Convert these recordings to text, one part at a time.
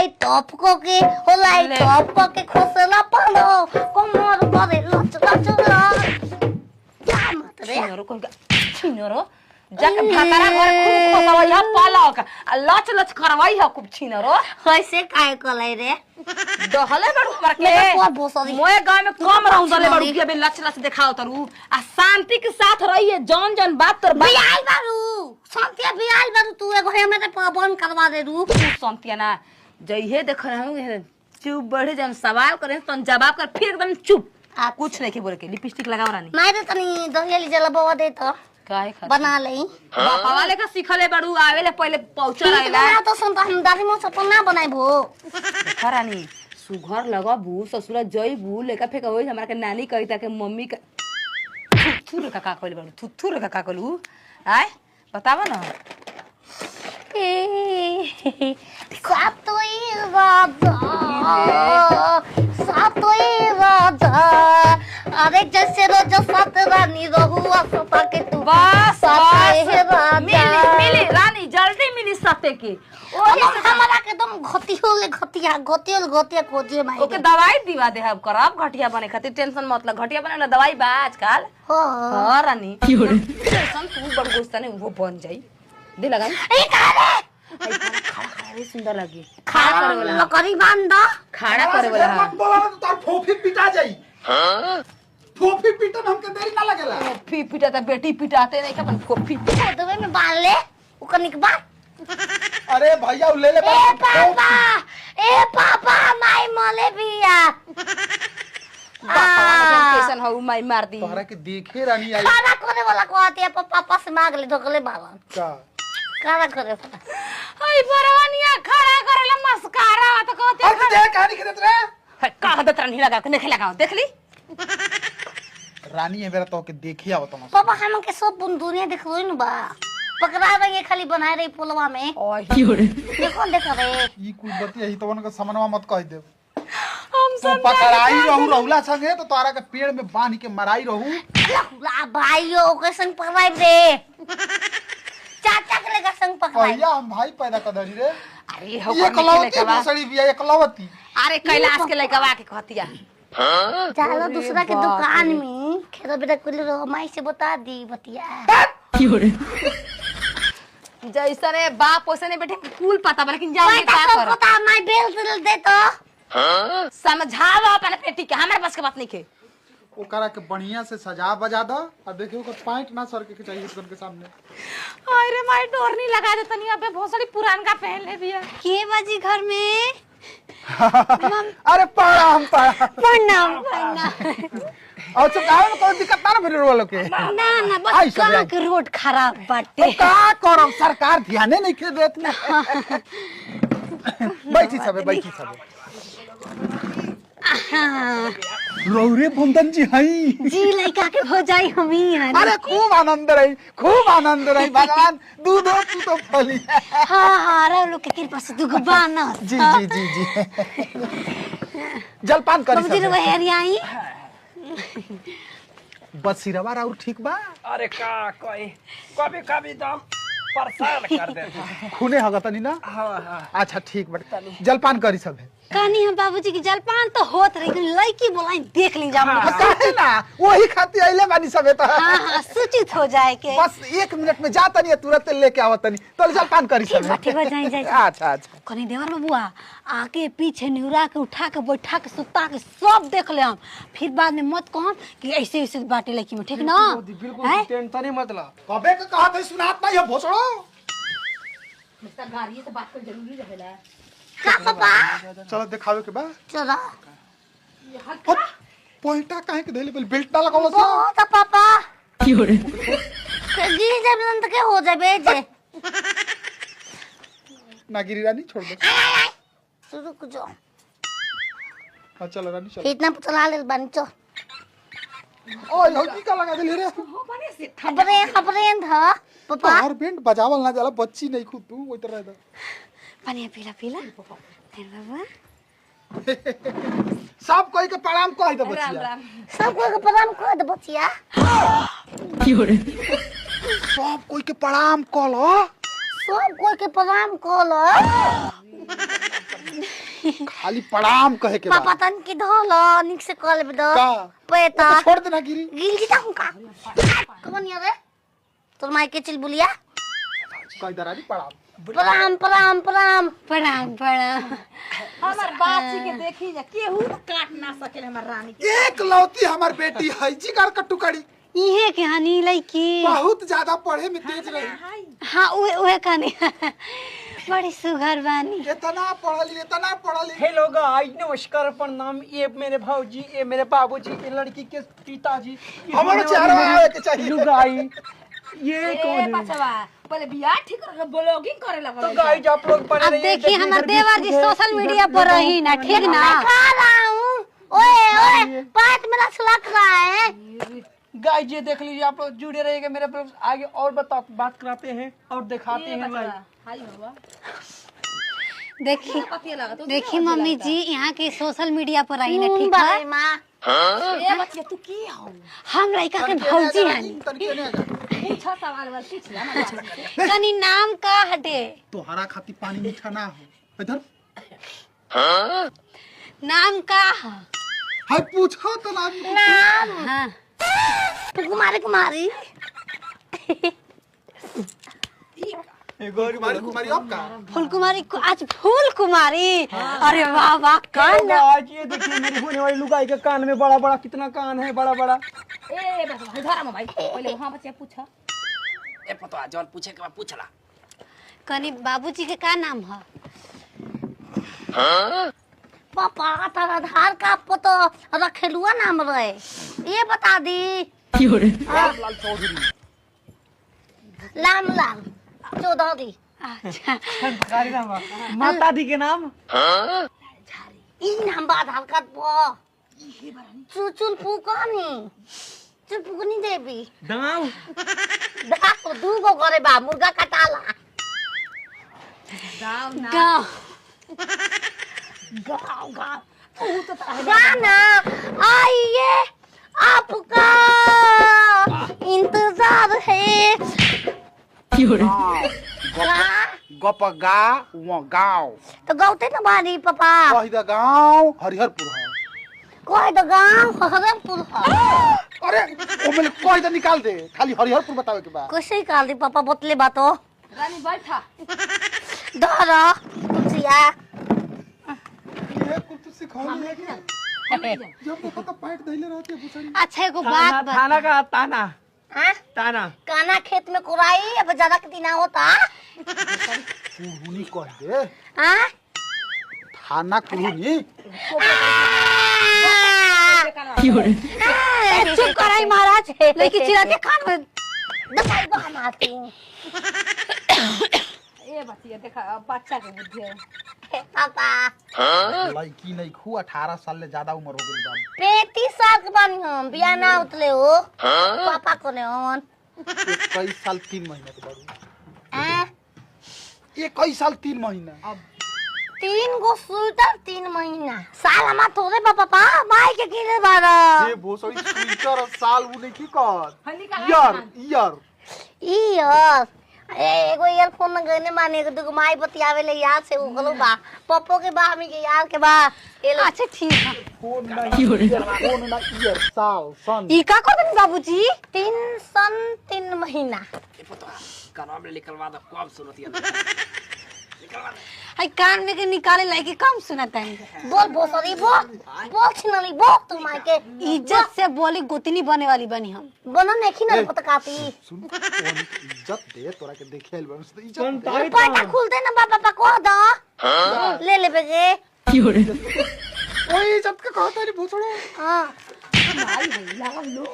होलाई top को के होलाई top को के खोसला पालो कमर करे लच लच क्या मत रे छिनरो जाके भातारा घर खूब खोसवाई ह पालक आ लच लच करवाई ह खूब छिनरो कैसे काय कलाई रे दहले बड़ू हमर के मोए गांव में कम रहू दले बड़ू के बे लच लच दिखाओ तरू आ शांति के साथ रहिए जौन जौन बात तोर बियाल बारू शांति बियाल बारू तू एगो हमें ते पाबन करवा दे दू शांति ना जइहे देख रहू चुप बढ़े जन सवाल करे तन जवाब कर फिर एकदम चुप आ कुछ नहीं के बोले के लिपस्टिक लगाओ रानी मैं तो तनी दहिया जलबवा दे तो काहे खा बना लई बापा वाले का सिखले बड़ू आवेले पहले पहुंचल आइला बना तो सुन तो हम दादी मो सपना बनाइबो खरानी सुघर लगबू ससुरा जइबू लेका फेक होई हमरा के नानी कही ता के मम्मी का थुथुर का का कहले बड़ू थुथुर का कहलू आय बतावा ना सातोई राजा अरे जैसे रोज सात रानी रहुआ सता के तू बस राजा मिली रानी जल्दी मिली सते के हमारा के तुम घतिया खोजिए भाई ओके दवाई दिवा दे अब करब घटिया बने खातिर टेंशन मत ल घटिया बने ना दवाई बा आजकल हां रानी टेंशन तू बड़ गुस्सा नहीं वो बन जाई दे लगा ए कारे खड़ा सुंदर लगी खड़ा करे वाला लकड़ी बांध दो खड़ा करे वाला मत बोला तो तार फोफी पिटा जाई हां फोफी पिटन हमके देरी ना लगेला फोफी पिटाता बेटी पिटाते नहीं का फोफी दबे में बांध ले ओकर निकबा अरे भैया ले ले ए पापा माई मले बिया कैसन हो माई मार दी तोहरा के देखे रानी आई खाना करे वाला कहते है पापा से मांग ले ढोकले बालन का खाना करे हाय बरवानिया खड़ा करेला मस्कारा तो कहते अरे देख कहानी के देत रे का दत नहीं लगा के नहीं लगाओ देख ली रानी है मेरा तो के देखी आवत हम पापा हम के सब दुनिया देख रोई न बा पकड़ा रही खाली बनाए रही पुलवा में ओए देखो देख रे ई कुछ बतिया ही तो वन का समनवा मत कह दे हम तो पकड़ाई रहू रहुला संगे तो तोरा के पेड़ में बांध के मराई रहू ला भाईयो के संग पकड़ाई रे चाचा के लेकर संग पकड़ाई भैया हम भाई पैदा कर दरी रे अरे हो ये कलवती मसड़ी बिया एकलवती अरे कैलाश के लइकवा के कहतिया चलो दूसरा के दुकान में खेत बेटा कुल रो माई से बता दी बतिया जैसने बाप ओसने बेटे कुल पता लेकिन जाने का कर पता मैं बेल दे तो समझावा अपन बेटी के हमारे पास के बात नहीं के ओकरा के बढ़िया से सजा बजा दो और देखियो ओकर पैंट ना सर के चाहिए दुकान के सामने अरे माई डोर नहीं लगा दे तनी अबे भोसड़ी पुरान का पहन ले बिया के बाजी घर में अरे प्रणाम प्रणाम और तो गांव में कोई दिक्कत ना फिर वालों के ना बस गांव के रोड खराब बाटे का करम सरकार ध्यान नहीं के देत बैठी सबे रौरे बंदन जी हई जी लइका के हो जाई हमी हन अरे खूब आनंद रही भगवान दूध तू तो फली हां रे लोग के कृपा से दुगो बाना जी जलपान करी बाबूजी रे हेरियाई बस सिरवा और ठीक बा अरे का कोई कभी कभी तो परेशान कर देते खूने होगा तनी ना हाँ अच्छा ठीक बट जलपान करी सब कहनी हम बाबूजी की जलपान तो होत रही लड़की बोलाई देख ली जा काहे ना वही खाती आइले बानी सबे तो हां सूचित हो जाए के बस 1 मिनट में जा तनी तुरंत लेके आवत तनी तो जलपान करी सब ठीक हो जाए अच्छा कनी देवर बबुआ आके पीछे निहुरा के उठा के बैठा के सुता के सब देख ले हम फिर बाद में मत कहम कि ऐसे ऐसे बाटे लड़की में ठीक ना बिल्कुल टेंशन ही मत ला कबे के कहत है सुनात नहीं है भोसड़ो मिस्टर गाड़ी से बात कर जरूरी रहेला का पापा चलो दिखावे के बा चला पॉइंटा काहे के देले बेल्ट ना लगावलो ओ त पापा क्यों रे गिरी जब तक हो जाबे जे ना गिरी रानी छोड़ दे तू रुक जा हां चलो रानी चलो इतना चला ले बानी चो ओए हो की का लगा देले रे खबरे था पापा हर बेंट बजावल ना जाला बच्ची नहीं खुद तू ओइ तरह दा पानी पीला तेरे बाबा सब कोई के प्रणाम कह दे बच्चिया राम सब कोई के प्रणाम कर दे बच्चिया क्यों रे सब कोई के प्रणाम कह लो सब कोई के प्रणाम कर लो खाली प्रणाम कहे के पापा बाद तन की धोलो निक से कॉल पे दो का पेता तो छोड़ देना गिरी गिल जी ताऊ का कौन ये रे तोर माई के चिल बुलिया कह दरानी प्रणाम प्रणाम प्रणाम प्रणाम प्रणाम प्रणाम। हमार बाची के देखी जा केहू काट ना सकेले हमर रानी के। एक लौती हमार बेटी है जिगर कट्टू कड़ी इहे के हनी लड़की बहुत ज्यादा पढ़े में तेज रही हाँ उहे कहानी बड़ी सुघर बानी। इतना पढ़ली हेलो गाइस नमस्कार प्रणाम। ये मेरे भाऊजी ये मेरे बाबूजी ये लड़की के पिताजी हमारा चेहरा आवे के चाहिए लुगाई ये ए कौन है? पछवा पहले बियाह ठीक कर ब्लॉगिंग करे लगा तो गाइस आप लोग पढ़े अब रहिए, देखिए इधर हमारे भी देवर जी इधर सोशल मीडिया पर रही ना, ठीक ना। खा रहा हूं ओए ओए पात मेरा छलक रहा है गाइस ये देख लीजिए आप लोग जुड़े रहिएगा मेरे ब्लॉग आगे और बात कराते हैं और दिखाते हैं भाई। हाय बाबा देखिए पतिया लगा तो देखिए मम्मी जी यहाँ के सोशल मीडिया पर रही ना, ठीक भाई है। मां ए बच्चिया तू की हो हम लड़का के भौजी हनी। पूछा सवाल वाल पूछ ले ना कनी नाम का हटे तोहरा खाती पानी मीठा ना हो इधर नाम का हाय पूछो तो ना नाम हाँ कुमारी कुमारी कुमारी कुमारी अब का फूल कुमारी आज फूल कुमारी। अरे वाह वाह तो कान गाइस ये देखिए मेरी होने वाली लुगाई के कान में बड़ा बड़ा कितना कान है बड़ा बड़ा। ए बस भाई धरा में भाई पहले वहां बच्चिया पूछा ए पता जौन पूछे के बाद पूछला कनी बाबूजी के का नाम है? पापा तारा आधार का फोटो रखेलुआ नाम रहे ये बता दी लाल चौधरी लाम लाल चौधरी अच्छा माता दी के नाम ई नाम बा आधार कार्ड पर चुचुल पुकानी चुपुकनी देवी गाँव देखो दू गो करे बा मुर्गा कटाला गाँव गाँव गाँव गाना आइए आपका इंतजार है गप गा वो गाँव तो गौते न बारी पापा कह द गाँव हरिहरपुर है कोई तो गाँव हरमपुर है अरे ओ मैंने कह द निकाल दे खाली हरिहरपुर बतावे के बाद कैसे निकाल दी पापा बोतले बातो रानी बैठा धरा कुचिया ये कुछ सिखाओ जब देखो तो पैंट धइले रहती है बुसड़ी अच्छा एगो बात बता। थाना का ताना हाँ? ताना काना खेत में कुराई अब ज्यादा के दिन होता कुहुनी कह दे हाँ? थाना कुहुनी चुप कराई महाराज, लेकिन चिराते खान में दवाई बहानाती हूँ ए बच्चिया देखा बच्चा के बुद्धि है पापा लड़की नहीं खू 18 साल ले ज्यादा उम्र हो गई बा 35 साल के बानी हम बिया ना उतले हो पापा को ने होन 21 साल 3 महीने के बारू हैं? 21 साल 3 महीना 3 गो स्वेटर 3 महीना साल हमा थोड़े पापा माई के किने बारा ये भोसड़ी स्वेटर साल वो नहीं की कर हल्ली का ईयर ई यार एगो ईयरफोन में गने माने एगो दुगो माई बतियावे ले याद से उगलो बा पप्पो के बा हमी के याद के बा ए लो अच्छा ठीक है। फोन ना ईयर साल सन ई का कर देनी बाबूजी? 3 सन 3 महीना कानवा में निकलवा दो कब सुनती हाय कान में के निकाले लायक कम सुनता है। बोल भोसड़ी बोल छिनली बोल तू माई के इज्जत से बोली गोतनी बने वाली बनी हम। बनो नेखी ना पता काती सुन इज्जत दे तोरा के देखे आइल बस इज्जत दे पैसा खुलते ना पापा को दो ले ले बेगे ओए इज्जत का कहता नहीं भोसड़ो हां माई भैया लो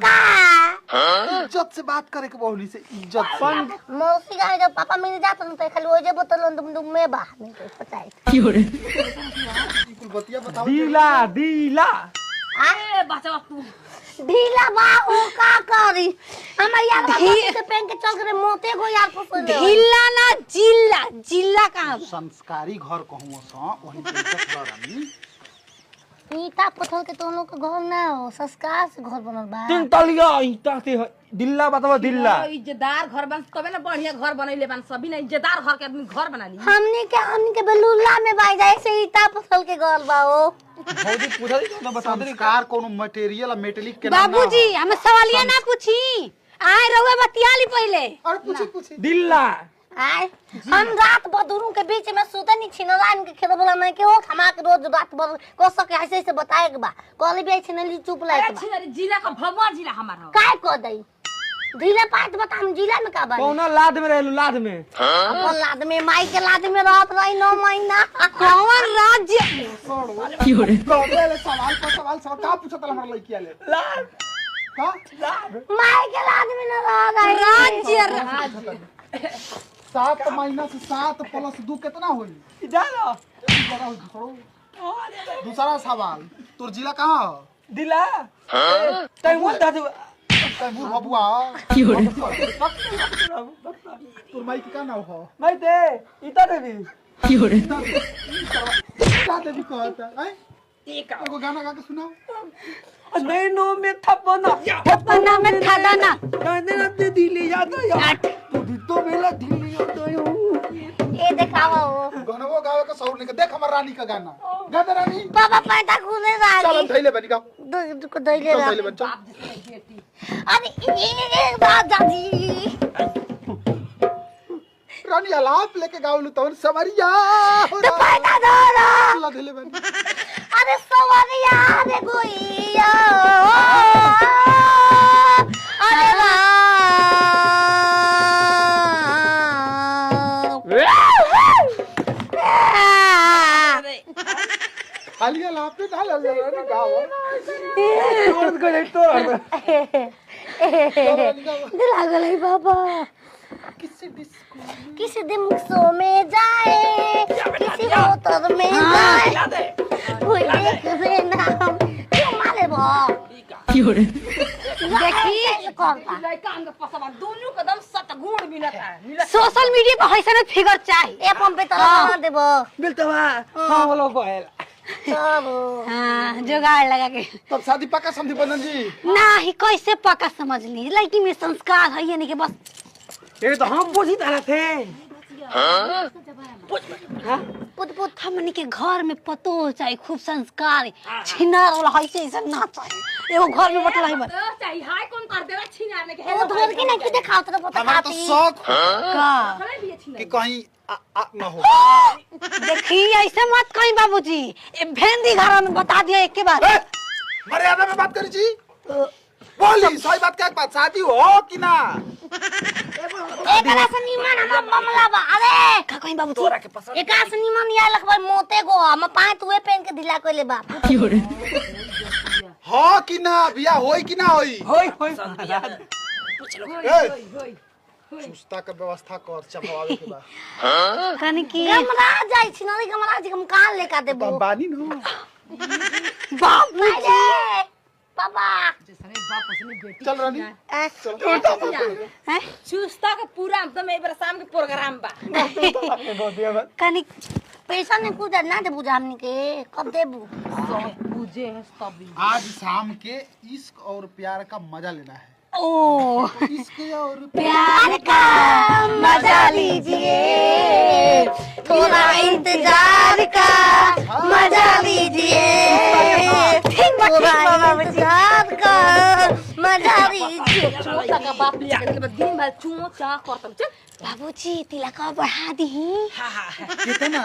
का इज्जत से बात करे के बहुली से इज्जत मौसी का जब पापा मिल जात न त खाली ओजे बोतल तुम में बा नहीं तो पता है कुल बतिया बताओ दिला ए बच्चा तू ढीला बाहू का करी हम यार के पेन के चल करे मोते को यार को ढीला ना जिल्ला जिल्ला का संस्कारी घर कहूँ सा वही पे इज्जत बा रानी ईटा पत्थर के तो लोग के घर ना हो, संस्कार से घर बनल बा। तीन तलिया ईटा से दिल्ला बताओ दिल्ला। इज्जतदार घर बन तबे ना बढ़िया घर बनैले बन सभी ना इज्जतदार घर के आदमी घर बना ली। हमनी के बेलुल्ला में बाई जाए से ईटा पत्थर के घर बा हो। भौजी पूछा दी तो बता दे। संस्कार कोनो मटेरियल मेटेलिक के नाम ना बाबूजी हमें सवालिया ना पूछी, आए रहुए बतियाली पहले। अरे पूछी दिल्ला आय हम रात बदुरू के बीच में सुते नहीं छिनलाइन के खेल बोला नहीं के हो हमा के रोज रात भर को सके ऐसे ऐसे बताए के बा कहली बे छिनली चुप लाए के बा। जिला का भगवा जिला हमारा काय को दई जिला पात बता हम जिला में का बा कौना लाद में रहलू लाद में। अपन लाद में माई के लाद में रहत रही 9 महीना। कौन राज्य सवाल पर सवाल का पूछत हमरा लइकी आले लाद का माई के लाद में न रह राज्य 7 महीना से 7 प्लस 2 कितना होई? जानो दूसरा सवाल तोर जिला कहाँ हो? दिल्ला तै मोल दादू तैमूर बबुआ तोर माई के का नाम हो? मैं दे इता देवी का देवी कहता है? एगो गाना गा के सुनाओ। नहीं नो में थपना अपना में थादा ना गाने दे दिल्ली याद आया तो मेला दिल्ली याद आया। ए देखावा हो गानवो गावे के सौर निके देख हमर रानी का गाना गा दे रानी। बाबा पैदा खुले चल रानी हम धैले बनी गाओ को दैले रा धैले बन चल। अरे ये राजा जी रानी आलाप लेके गावलू तवन सवरिया हो तो पैदा दो रा चल धैले बनी। अरे सवरिया रे गोइया अरे खाली आलाप पे डाल रानी गाओ तोड़ के दे तो रानी गाओ। दिला गई बाबा किसी दिमसो में जाए किसी होतर में जाए कोई देख लेना हम क्यों मारे बो देखी करता लड़का हमके पसवा दोनों कदम सतगुण मिलता सोशल मीडिया पर हैसन फिगर चाहिए ए पंप पे तो बना देबो बिलतवा हां बोलो कोयल सब हाँ जुगाड़ लगा के तब शादी पक्का समझी बनन जी। नहीं कैसे पक्का समझ ली लड़की में संस्कार है ये नहीं कि बस ये तो हम पूछी तरह थे। पुत पुत हमनी के घर में पतो चाहिए खूब संस्कार छिनार वाला है से ना चाहिए एगो घर में बटला है बस चाहिए हाय कौन कर देला छिनाने के वो धोल के नहीं दिखाओ तो पता हमारा तो खाती शौक का खड़े भी छिना कि कहीं ना हो। देखी ऐसे मत कहीं बाबूजी ए भेंदी घर में बता दिया एक के बार मर्यादा में बात करी जी। बोली सही बात क्या बात शादी हो कि ना? एक से निमन हम मामला बा अरे का कहीं बाबूजी एक से निमन या लखबा मोते गो हम पांच हुए पेन के ढिला कोइले बा हो कि ना बिया होई कि ना होई? होय होय ए सुस्ता के व्यवस्था कर चपावे के बा। कनी की गमरा जाई छी नरी गमरा जी हम कहां लेका देबो बानी न बाबू रे पापा चल रानी हैं चुस्ता के पूरा एकदम एक बार शाम के प्रोग्राम बा कनी पैसा ने कुछ ना दे बुझा हमनी के कब देबू पूजे है सब आज शाम के इश्क और प्यार का मजा लेना है। ओ इश्क और प्यार का मजा लीजिए थोड़ा इंतजार का मजा लीजिए थोड़ा इंतजार का मजा लीजिए चोटा का बाप ले के दिन भर चुमो चा करतम चल बाबूजी तिलक बढ़ा दी कितना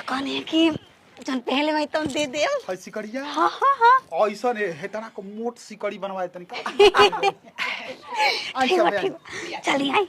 कने की जन पहले भाई तुम दे दे है सिकड़िया? हाँ हाँ हाँ ऐसा ने हेतना को मोट सिकड़ी बनवाए तनिका। ठीक बा, ठीक बा। चलिए आई